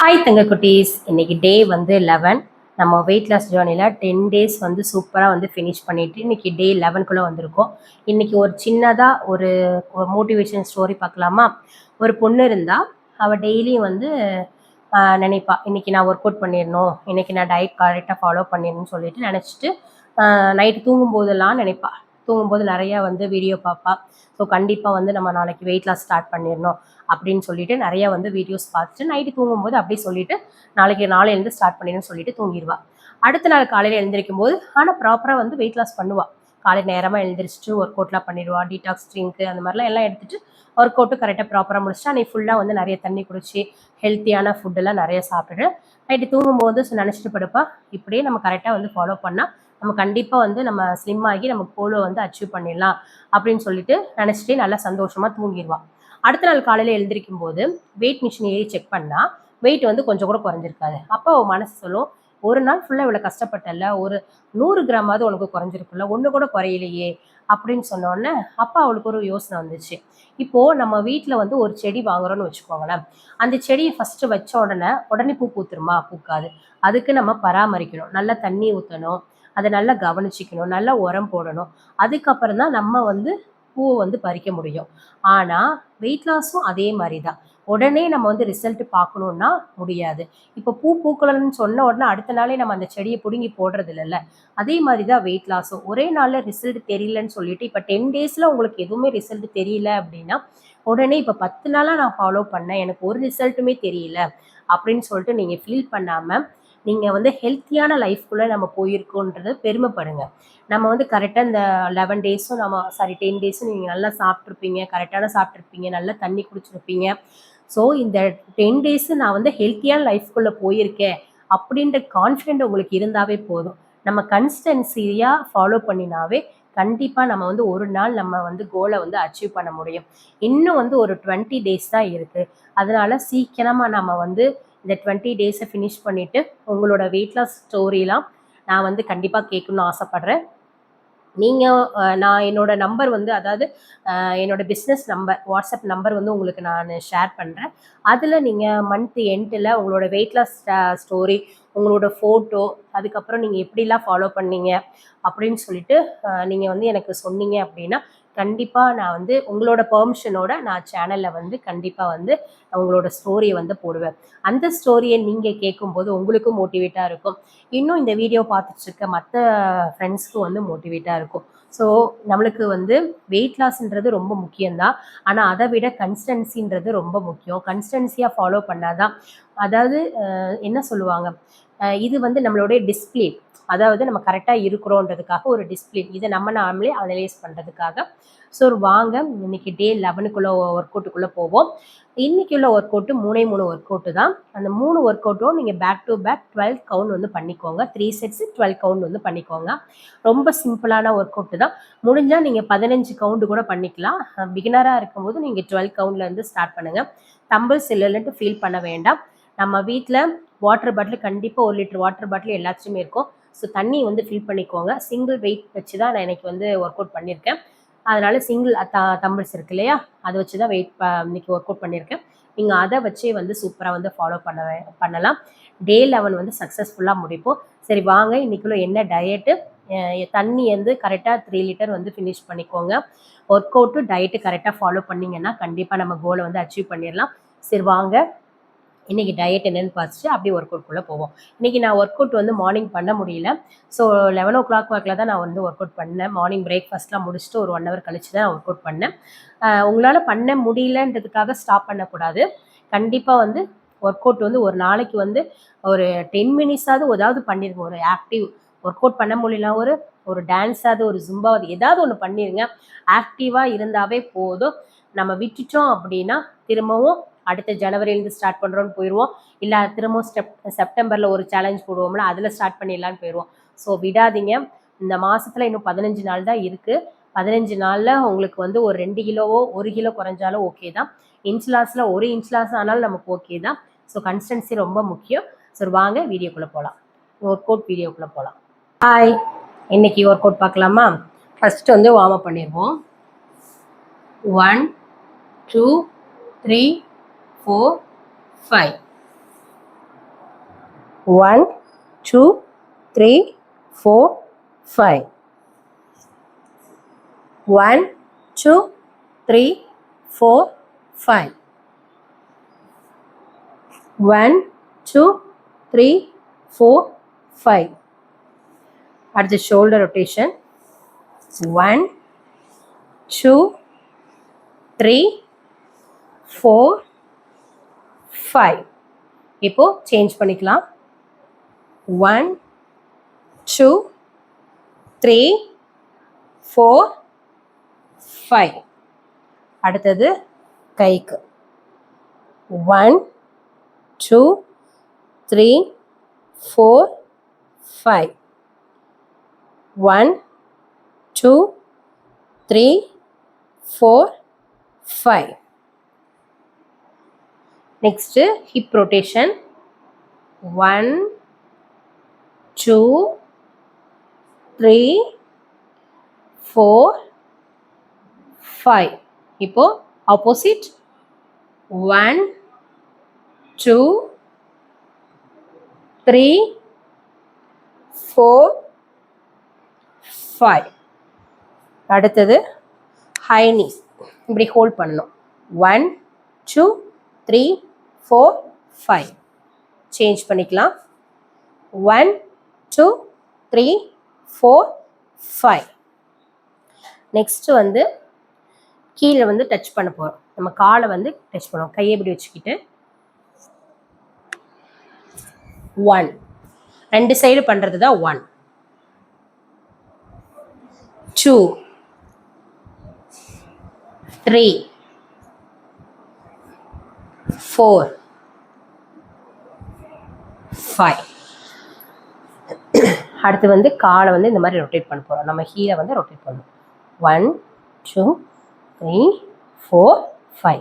Hi தங்க குட்டீஸ், இன்னைக்கு டே வந்து 11. நம்ம வெயிட் லாஸ் ஜேர்னியில் 10 டேஸ் வந்து சூப்பராக வந்து ஃபினிஷ் பண்ணிவிட்டு இன்னைக்கு டே 11க்குள்ளே வந்திருக்கோம். இன்னைக்கு ஒரு சின்னதாக ஒரு மோட்டிவேஷன் ஸ்டோரி பார்க்கலாமா? ஒரு பொண்ணு இருந்தால் அவள் டெய்லியும் வந்து நினைப்பா, இன்னைக்கு நான் ஒர்க் அவுட் பண்ணிடணும், இன்னைக்கு நான் டயட் கரெக்டாக ஃபாலோ பண்ணிடணும்னு சொல்லிட்டு நினச்சிட்டு நைட்டு தூங்கும்போதெல்லாம் நினைப்பா. தூங்கும்போது நிறையா வந்து வீடியோ பார்ப்பா. ஸோ கண்டிப்பாக வந்து நம்ம நாளைக்கு வெயிட் லாஸ் ஸ்டார்ட் பண்ணிடணும் அப்படின்னு சொல்லிட்டு நிறைய வந்து வீடியோஸ் பார்த்துட்டு நைட்டு தூங்கும்போது அப்படியே சொல்லிட்டு நாளையிலேருந்து ஸ்டார்ட் பண்ணிடணும்னு சொல்லிட்டு தூங்கிடுவா. அடுத்த நாள் காலையில் எழுந்திரிக்கும் போது ஆனால் ப்ராப்பராக வந்து வெயிட் லாஸ் பண்ணுவாள். காலையில் நேரமாக எழுந்திரிச்சிட்டு ஒர்க் அவுட்லாம் பண்ணிடுவா. டீடாக்ஸ் ட்ரிங்க்கு அந்த மாதிரிலாம் எல்லாம் எடுத்துகிட்டு ஒர்க் அவுட்டு கரெக்டாக ப்ராப்பராக முடிச்சுட்டு அன்றைக்கி ஃபுல்லாக வந்து நிறைய தண்ணி குடிச்சு ஹெல்த்தியான ஃபுட்டெல்லாம் நிறைய சாப்பிட்டுட்டு நைட்டு தூங்கும்போது நினச்சிட்டு படுப்பா, இப்படியே நம்ம கரெக்டாக வந்து ஃபாலோ பண்ணால் நம்ம கண்டிப்பாக வந்து நம்ம ஸ்லிம் ஆகி நம்ம கோலை வந்து அச்சீவ் பண்ணிடலாம் அப்படின்னு சொல்லிட்டு நினச்சிட்டே நல்லா சந்தோஷமாக தூங்கிடுவாள். அடுத்த நாள் காலையில் எழுந்திரிக்கும் போது வெயிட் மிஷின் ஏறி செக் பண்ணால் வெயிட் வந்து கொஞ்சம் கூட குறைஞ்சிருக்காது. அப்போ அவள் மனசு சொல்லும், ஒரு நாள் ஃபுல்லாக இவ்வளோ கஷ்டப்பட்டல, ஒரு 100 கிராமாவது உனக்கு குறைஞ்சிருக்குல்ல, ஒன்று கூட குறையிலையே அப்படின்னு சொன்னோடனே அப்போ அவளுக்கு ஒரு யோசனை வந்துச்சு. இப்போது நம்ம வீட்டில் வந்து ஒரு செடி வாங்குறோன்னு வச்சுக்கோங்களேன். அந்த செடியை ஃபஸ்ட்டு வச்ச உடனே பூ பூத்துருமா? பூக்காது. அதுக்கு நம்ம பராமரிக்கணும், நல்லா தண்ணி ஊற்றணும், அதை நல்லா கவனிச்சிக்கணும், நல்லா உரம் போடணும். அதுக்கப்புறம் தான் நம்ம வந்து பூவை வந்து பறிக்க முடியும். ஆனால் வெயிட் லாஸும் அதே மாதிரி தான். உடனே நம்ம வந்து ரிசல்ட் பார்க்கணுன்னா முடியாது. இப்போ பூ பூக்கலன்னு சொன்ன உடனே அடுத்த நாளே நம்ம அந்த செடியை பிடுங்கி போடுறது இல்லைல்ல. அதே மாதிரி தான் வெயிட் லாஸும். ஒரே நாளில் ரிசல்ட் தெரியலன்னு சொல்லிட்டு இப்போ 10 டேஸில் உங்களுக்கு எதுவுமே ரிசல்ட் தெரியல அப்படின்னா உடனே இப்போ 10 நாளாக நான் ஃபாலோ பண்ணேன், எனக்கு ஒரு ரிசல்ட்டுமே தெரியல அப்படின்னு சொல்லிட்டு நீங்கள் ஃபீல் பண்ணாமல் நீங்கள் வந்து ஹெல்த்தியான லைஃப்குள்ளே நம்ம போயிருக்கோன்றது பெருமைப்படுங்க. நம்ம வந்து கரெக்டாக இந்த 11 டேஸும் 10 டேஸும் நீங்கள் நல்லா சாப்பிட்ருப்பீங்க, கரெக்டான சாப்பிட்ருப்பீங்க, நல்லா தண்ணி குடிச்சிருப்பீங்க. ஸோ இந்த 10 டேஸு நான் வந்து ஹெல்த்தியான லைஃப்குள்ளே போயிருக்கேன் அப்படின்ற கான்ஃபிடென்ட் உங்களுக்கு இருந்தாவே போதும். நம்ம கன்சிஸ்டன்சியாக ஃபாலோ பண்ணினாவே கண்டிப்பாக நம்ம வந்து ஒரு நாள் நம்ம வந்து கோலை வந்து அச்சீவ் பண்ண முடியும். இன்னும் வந்து ஒரு 20 டேஸ் தான் இருக்குது. அதனால சீக்கிரமாக நம்ம வந்து இந்த 20 டேஸை ஃபினிஷ் பண்ணிவிட்டு உங்களோட வெயிட் லாஸ் ஸ்டோரிலாம் நான் வந்து கண்டிப்பாக கேட்கணும்னு ஆசைப்பட்றேன். நீங்கள் நான் என்னோட நம்பர் வந்து அதாவது என்னோட பிஸ்னஸ் நம்பர், வாட்ஸ்அப் நம்பர் வந்து உங்களுக்கு நான் ஷேர் பண்ணுறேன். அதில் நீங்கள் மந்த் எண்டில் உங்களோட வெயிட் லாஸ் ஸ்டோரி, உங்களோட ஃபோட்டோ, அதுக்கப்புறம் நீங்கள் எப்படிலாம் ஃபாலோ பண்ணீங்க அப்படின்னு சொல்லிட்டு நீங்கள் வந்து எனக்கு சொன்னீங்க அப்படின்னா கண்டிப்பாக நான் வந்து உங்களோட பெர்மிஷனோட நான் சேனலில் வந்து கண்டிப்பாக வந்து உங்களோட ஸ்டோரியை வந்து போடுவேன். அந்த ஸ்டோரியை நீங்கள் கேட்கும்போது உங்களுக்கும் மோட்டிவேட்டாக இருக்கும். இன்னும் இந்த வீடியோ பார்த்துட்ருக்க மற்ற ஃப்ரெண்ட்ஸ்க்கும் வந்து மோட்டிவேட்டாக இருக்கும். ஸோ நம்மளுக்கு வந்து வெயிட் லாஸ்ன்றது ரொம்ப முக்கியம்தான். ஆனால் அதை விட கன்சிஸ்டன்சின்றது ரொம்ப முக்கியம். கன்சிஸ்டன்சியாக ஃபாலோ பண்ணாதான், அதாவது என்ன சொல்லுவாங்க, இது வந்து நம்மளுடைய டிசிப்ளின். அதாவது நம்ம கரெக்டாக இருக்கிறோன்றதுக்காக ஒரு டிசிப்ளின், இதை நாமளே அனலைஸ் பண்ணுறதுக்காக. ஸோ வாங்க இன்னைக்கு டே 11க்குள்ளே ஒர்க் அவுட்டுக்குள்ளே போவோம். இன்னைக்கு உள்ள ஒர்க் அவுட்டு 3 ஒர்க் அவுட்டு தான். அந்த 3 ஒர்க் அவுட்டும் நீங்கள் பேக் டு பேக் 12 கவுண்ட் வந்து பண்ணிக்கோங்க. 3 செட்ஸு 12 கவுண்ட் வந்து பண்ணிக்கோங்க. ரொம்ப சிம்பிளான ஒர்க் அவுட்டு தான். முடிஞ்சால் நீங்கள் 15 கவுண்டு கூட பண்ணிக்கலாம். பிகினராக இருக்கும்போது நீங்கள் 12 கவுண்ட்லேருந்து ஸ்டார்ட் பண்ணுங்கள். தம்பிள்ஸ் இல்லைன்ட்டு ஃபீல் பண்ண வேண்டாம். நம்ம வீட்டில் வாட்டர் பாட்டில் கண்டிப்பாக 1 லிட்டர் வாட்டர் பாட்டில் எல்லாத்துலேயுமே இருக்கும். ஸோ தண்ணி வந்து ஃபில் பண்ணிக்கோங்க. சிங்கிள் வெயிட் வச்சு தான் நான் இன்றைக்கி வந்து ஒர்க் அவுட் பண்ணியிருக்கேன். அதனால் சிங்கிள் தம்பிள்ஸ் இருக்கு இல்லையா, அதை வச்சு தான் இன்னைக்கு ஒர்க் அவுட் பண்ணியிருக்கேன். நீங்கள் அதை வச்சே வந்து சூப்பராக வந்து ஃபாலோ பண்ணலாம். டே 11 வந்து சக்ஸஸ்ஃபுல்லாக முடிப்போம். சரி வாங்க, இன்றைக்குள்ள என்ன டயட்டு, தண்ணி வந்து கரெக்டாக 3 லிட்டர் வந்து ஃபினிஷ் பண்ணிக்கோங்க. ஒர்க் அவுட்டு டயட்டு கரெக்டாக ஃபாலோ பண்ணிங்கன்னா கண்டிப்பாக நம்ம கோலை வந்து அச்சீவ் பண்ணிடலாம். சரி வாங்க இன்றைக்கி டயட் என்னென்னு பார்த்துட்டு அப்படியே ஒர்க் அவுட்குள்ளே போவோம். இன்றைக்கி நான் ஒர்க் அவுட் வந்து மார்னிங் பண்ண முடியல. ஸோ 11 வாக்கில் தான் நான் வந்து ஒர்க் அவுட் பண்ணேன். மார்னிங் பிரேக்ஃபாஸ்ட்லாம் முடிச்சுட்டு ஒரு 1 ஹவர் கழிச்சு தான் ஒர்க் அவுட் பண்ணேன். உங்களால் பண்ண முடியலன்றதுக்காக ஸ்டாப் பண்ணக்கூடாது. கண்டிப்பாக வந்து ஒர்க் அவுட் வந்து ஒரு நாளைக்கு வந்து ஒரு 10 மினிட்ஸாவது ஏதாவது பண்ணிடுங்க. ஒரு ஆக்டிவ் ஒர்க் அவுட் பண்ண முடியல, ஒரு டான்ஸாவது, ஒரு ஜும்பாவது ஏதாவது ஒன்று பண்ணிடுங்க. ஆக்டிவாக இருந்தாவே போதும். நம்ம விட்டுட்டோம் அப்படின்னா திரும்பவும் அடுத்த ஜனவரியிலேருந்து ஸ்டார்ட் பண்ணுறோன்னு போயிடுவோம். இல்லை திரும்பவும் செப்டம்பரில் ஒரு சேலஞ்ச் போடுவோம்ல, அதில் ஸ்டார்ட் பண்ணிடலான்னு போயிடுவோம். ஸோ விடாதீங்க. இந்த மாதத்தில் இன்னும் 15 நாள் தான் இருக்குது. 15 நாளில் உங்களுக்கு வந்து ஒரு 2 கிலோவோ 1 கிலோ குறைஞ்சாலும் ஓகே தான். இன்ச் லாஸில் 1 இன்ச் லாஸ் ஆனாலும் நமக்கு ஓகே தான். ஸோ கன்சிஸ்டன்சி ரொம்ப முக்கியம். ஸோ வாங்க வீடியோக்குள்ளே போகலாம், ஒர்க் அவுட் வீடியோக்குள்ளே போகலாம். ஹாய், இன்னைக்கு ஒர்க் அவுட் பார்க்கலாமா? ஃபஸ்ட்டு வந்து வார்ம் அப் பண்ணிடுவோம். 1 2 3 4 5 1 2 3 4 5 1 2 3 4 5 1 2 3 4 5 at the shoulder rotation 1 2 3 4 5 இப்போ சேஞ்ச் பண்ணிக்கலாம் 1 2 3 4 5 அடுத்தது கைக்கு 1 2 3 4 5 1 2 3 4 5 next hip rotation 1 2 3 4 5 இப்போ opposite 1 2 3 4 5 அடுத்தது high knee இப்படி ஹோல்ட் பண்ணணும் 1 2 3 4 5 சேஞ்ச் பண்ணிக்கலாம் 1 2 3 4 5 நெக்ஸ்ட் வந்து கீழே வந்து டச் பண்ண போகிறோம் நம்ம காலை வந்து டச் பண்ணுவோம் கையை இப்படி வச்சுக்கிட்டு 1 ரெண்டு சைடு பண்ணுறது தான் 1 2 3 4 5 அடுத்து வந்து காலை வந்து இந்த மாதிரி ரொட்டேட் பண்ண போகிறோம் நம்ம ஹீலை வந்து ரொட்டேட் பண்ணுவோம் 1 2 3 4 5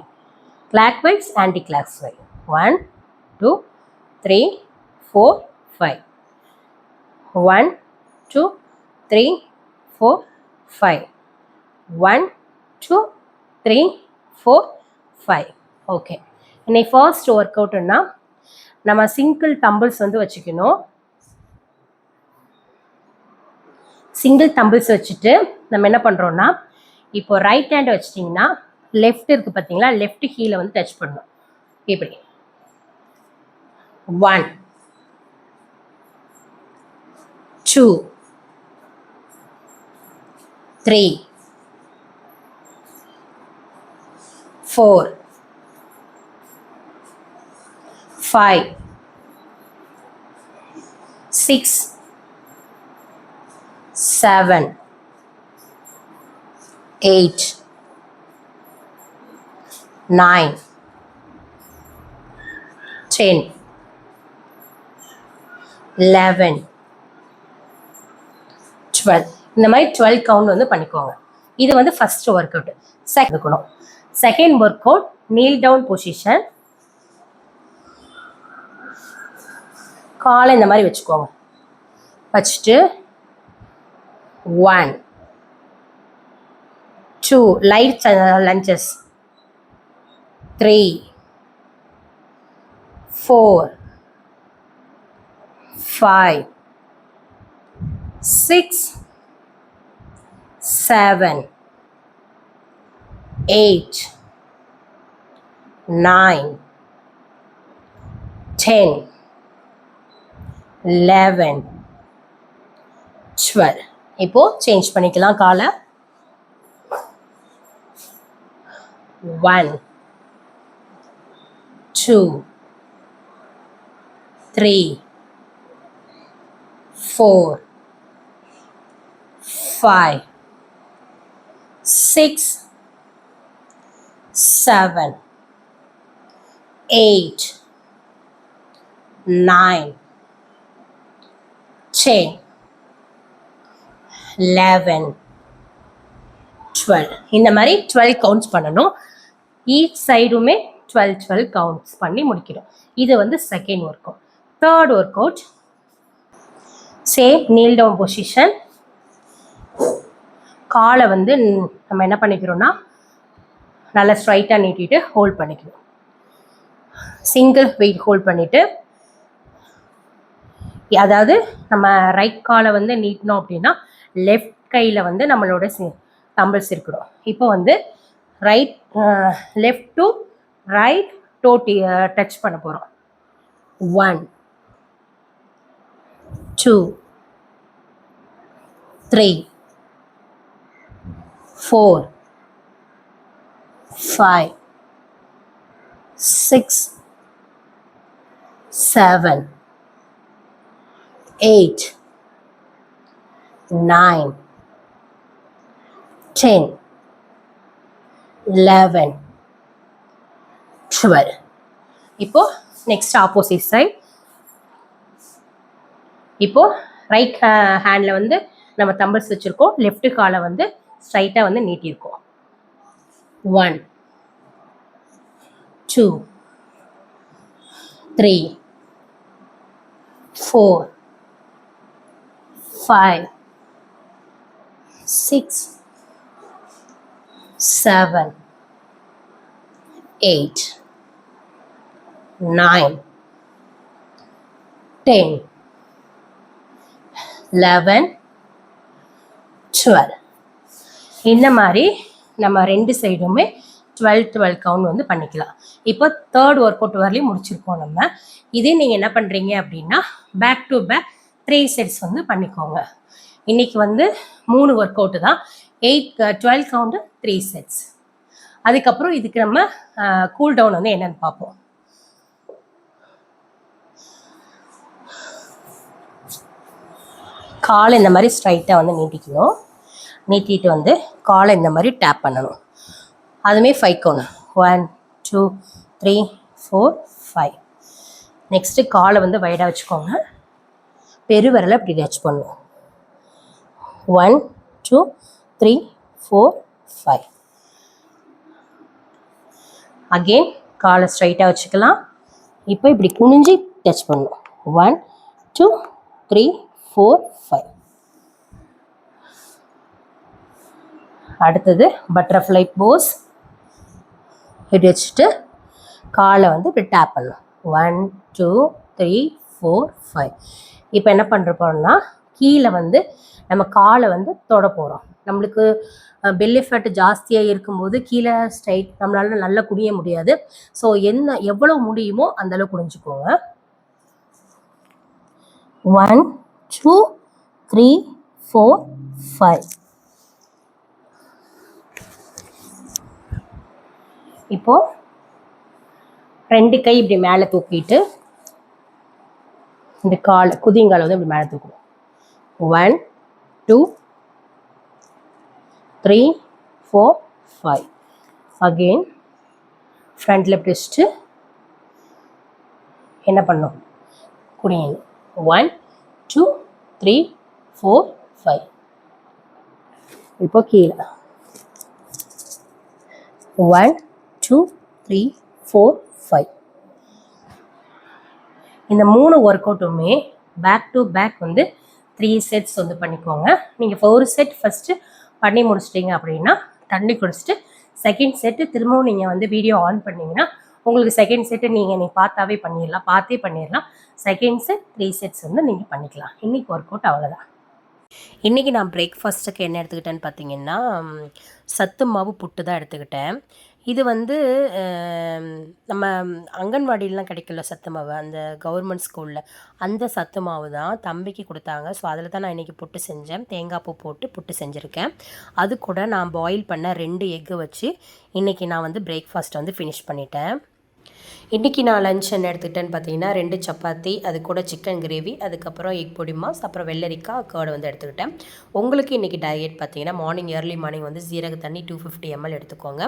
clockwise anti clockwise 1 2 3 4 5 1 2 3 4 5 1 2 3 4 5 ஓகே இன்னைக்கு ஃபர்ஸ்ட் ஒர்க் அவுட்னா நம்ம சிங்கிள் தம்பிள்ஸ் வந்து வச்சுக்கணும் சிங்கிள் தம்பிள்ஸ் வச்சுட்டு நம்ம என்ன பண்ணுறோம்னா இப்போ ரைட் ஹேண்ட் வச்சிட்டிங்கன்னா லெஃப்ட் இருக்குது பார்த்தீங்களா லெஃப்ட் ஹீலை வந்து டச் பண்ணணும் இப்படி 1 2 3 4 5 6 7 8 9 10 11 12 இந்த மாதிரி 12 கவுண்ட் வந்து பண்ணிக்கோங்க இது வந்து first work out second work out kneel down position காலை இந்த மாதிரி வச்சுக்கோங்க வச்சுட்டு 1 2 light lunges 3 4 5 6 7 8 9 10 11 12 இப்போ சேஞ்ச் பண்ணிக்கலாம் காலை 1 2 3 4 5 6 7 8 9 10 11 12 இந்த மாதிரி 12 கவுண்ட்ஸ் பண்ணணும் ஈச் சைடுமே 12 கவுண்ட்ஸ் பண்ணி முடிக்கிறோம் இது வந்து second work out third work out same kneel down position காலை வந்து நம்ம என்ன பண்ணிக்கிறோம்னா நல்லா ஸ்ட்ரைட்டாக நீட்டிட்டு ஹோல்ட் பண்ணிக்கணும் சிங்கிள் வெயிட் ஹோல்ட் பண்ணிவிட்டு அதாவது நம்ம ரைட் காலை வந்து நீட்டினோம் அப்படின்னா லெஃப்ட் கையில் வந்து நம்மளோட தம்பிள்ஸ் இருக்கணும். இப்போ வந்து right left to right to touch பண்ண போகிறோம். 1 2 3 4 5 6 7 8 9 10 11 12. இப்போ நெக்ஸ்ட் ஆப்போசிட் சைட். இப்போ ரைட் ஹேண்டில் வந்து நம்ம தம்பிள்ஸ் வச்சுருக்கோம். லெஃப்ட் காலை வந்து ஸ்ட்ரைட்டாக வந்து நீட்டியிருக்கோம். 1 2 3 4 5 6 7 8 9 10 11 12. இந்த மாதிரி நம்ம ரெண்டு சைடுமே 12 கவுண்ட் வந்து பண்ணிக்கலாம். இப்போ தேர்ட் ஒர்க் அவுட் வரலையும் முடிச்சிருக்கோம் நம்ம. இதே நீங்கள் என்ன பண்ணுறீங்க அப்படின்னா பேக் டு பேக் 3 செட்ஸ் வந்து பண்ணிக்கோங்க. இன்னைக்கு வந்து 3 ஒர்க் அவுட்டு தான். 12 கவுண்டு 3 செட்ஸ். அதுக்கப்புறம் இதுக்கு நம்ம கூல் டவுன் வந்து என்னன்னு பார்ப்போம். காலை இந்த மாதிரி ஸ்ட்ரைட்டாக வந்து நீட்டிக்கணும். நீட்டிட்டு வந்து காலை இந்த மாதிரி டேப் பண்ணணும். அதுமே 5 கவுண்ட். 1 2 3 4 5. நெக்ஸ்ட்டு காலை வந்து வைடாக வச்சுக்கோங்க. பெருவிரலை இப்படி டச் பண்ணுவோம். 1 2 3 4 5. அகெயின் காலை ஸ்ட்ரைட்டாக வச்சுக்கலாம். இப்போ இப்படி குனிஞ்சு டச் பண்ணுவோம். 1 2 3 4 5. அடுத்தது பட்டர்ஃப்ளை போஸ். இப்படி வச்சுட்டு காலை வந்து இப்படி டேப் பண்ணலாம். 1 2 3 4 5. இப்போ என்ன பண்ணுற போகிறோம்னா கீழே வந்து நம்ம காலை வந்து தொட போகிறோம். நம்மளுக்கு பெல்லி ஃபேட் ஜாஸ்தியாக இருக்கும்போது கீழே ஸ்ட்ரைட் நம்மளால நல்லா குனிய முடியாது. ஸோ எவ்வளோ முடியுமோ அந்தளவு குனிஞ்சுக்கோங்க. 1 2 3 4 5. இப்போ 2 கை இப்படி மேலே தூக்கிட்டு இந்த குதிங்காலை வந்து இப்படி மேலே தூக்கணும். 1 2 3 4 5. அகெயின் ஃப்ரண்ட்டில் இப்படி வச்சுட்டு என்ன பண்ணும் குனியணும். 1 2 3 4 5. இப்போ கீழே 1 2 3 4 5. இந்த 3 ஒர்க் அவுட்டுமே பேக் டு பேக் வந்து 3 செட்ஸ் வந்து பண்ணிக்கோங்க. நீங்கள் 4 செட் ஃபஸ்ட்டு பண்ணி முடிச்சிட்டிங்க அப்படின்னா தண்ணி குடிச்சிட்டு செகண்ட் செட்டு திரும்பவும் நீங்கள் வந்து வீடியோ ஆன் பண்ணிங்கன்னா உங்களுக்கு செகண்ட் செட்டு நீங்கள் பார்த்தே பண்ணிடலாம். செகண்ட் செட் 3 செட்ஸ் வந்து நீங்கள் பண்ணிக்கலாம். இன்றைக்கி ஒர்க் அவுட் அவ்வளோதான். இன்றைக்கி நான் பிரேக்ஃபாஸ்ட்டுக்கு என்ன எடுத்துக்கிட்டேன்னு பார்த்தீங்கன்னா சத்து மாவு புட்டு தான் எடுத்துக்கிட்டேன். இது வந்து நம்ம அங்கன்வாடியிலலாம் கிடைக்கல சத்து மாவு, அந்த கவர்மெண்ட் ஸ்கூலில் அந்த சத்து மாவு தான் தம்பிக்கு கொடுத்தாங்க. ஸோ அதில் தான் நான் இன்றைக்கி புட்டு செஞ்சேன். தேங்காய் பூ போட்டு புட்டு செஞ்சுருக்கேன். அது கூட நான் பாயில் பண்ண 2 எக்கு வச்சு இன்றைக்கி நான் வந்து பிரேக்ஃபாஸ்ட்டை வந்து ஃபினிஷ் பண்ணிட்டேன். இன்றைக்கி நான் லஞ்ச் என்ன எடுத்துக்கிட்டேன்னு பார்த்தீங்கன்னா 2 சப்பாத்தி, அது கூட சிக்கன் கிரேவி, அதுக்கப்புறம் எக் பொடி மாஸ், அப்புறம் வெள்ளரிக்காய் கேர்டு வந்து எடுத்துக்கிட்டேன். உங்களுக்கு இன்றைக்கி டயட் பார்த்தீங்கன்னா ஏர்லி மார்னிங் வந்து சீரக தண்ணி 250 ml எடுத்துக்கோங்க.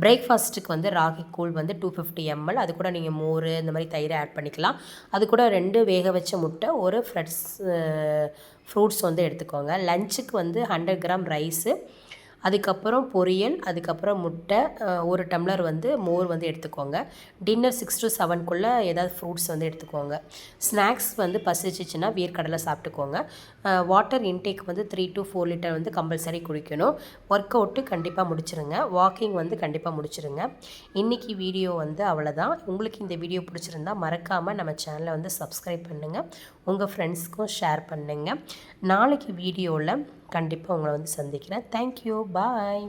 பிரேக்ஃபாஸ்ட்டுக்கு வந்து ராகி கூழ் வந்து 250 ml, அது கூட நீங்கள் மோர் இந்த மாதிரி தயிர் ஆட் பண்ணிக்கலாம். அது கூட 2 வேக வச்ச முட்டை, ஒரு ஃப்ரூட்ஸ் வந்து எடுத்துக்கோங்க. லஞ்சுக்கு வந்து 100 கிராம் ரைஸு, அதுக்கப்புறம் பொரியல், அதுக்கப்புறம் முட்டை, 1 டம்ளர் வந்து மோர் வந்து எடுத்துக்கோங்க. டின்னர் 6 to 7க்குள்ளே ஏதாவது ஃப்ரூட்ஸ் வந்து எடுத்துக்கோங்க. ஸ்நாக்ஸ் வந்து பசிச்சிச்சின்னா வேர்க்கடலை சாப்பிட்டுக்கோங்க. வாட்டர் இன்டேக் வந்து 3 to 4 லிட்டர் வந்து கம்பல்சரி குடிக்கணும். ஒர்க் அவுட்டு கண்டிப்பாக முடிச்சிருங்க. வாக்கிங் வந்து கண்டிப்பாக முடிச்சிருங்க. இன்றைக்கி வீடியோ வந்து அவ்வளோதான். உங்களுக்கு இந்த வீடியோ பிடிச்சிருந்தா மறக்காமல் நம்ம சேனலை வந்து சப்ஸ்கிரைப் பண்ணுங்கள். உங்கள் ஃப்ரெண்ட்ஸ்க்கும் ஷேர் பண்ணுங்கள். நாளைக்கு வீடியோவில் கண்டிப்பாக உங்களை வந்து சந்திக்கிறேன். தேங்க்யூ. பாய்.